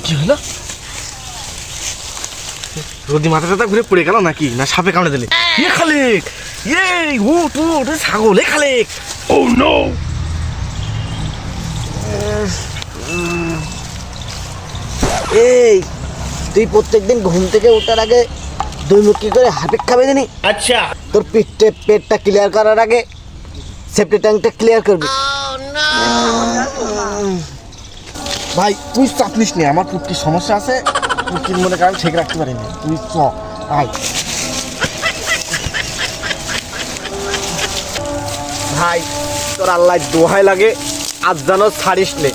কি হলো? রোদি মাথাটা ঘুরে পড়ে গেল নাকি, না সাপে কামড়ে দিলে? ইয়ে খালেক, উঠ ছাগল, খালেক। ও নো! এই তুই প্রত্যেকদিন ঘুম থেকে ওঠার আগে দুই মুটকি করে হাফেক খাবে জানি? আচ্ছা, তোর পেটটা ক্লিয়ার করার আগে সেপ্টি ট্যাঙ্কটা ক্লিয়ার করবি। ভাই তুই চাপ নিস নি, আমার পুটকির সমস্যা আছে, পুটকির মনে কারণ ঠিক রাখতে পারিনি। তুই আয়। ভাই তোর আল্লাহ দোহাই লাগে, আজ যেন ছাড়িস নে।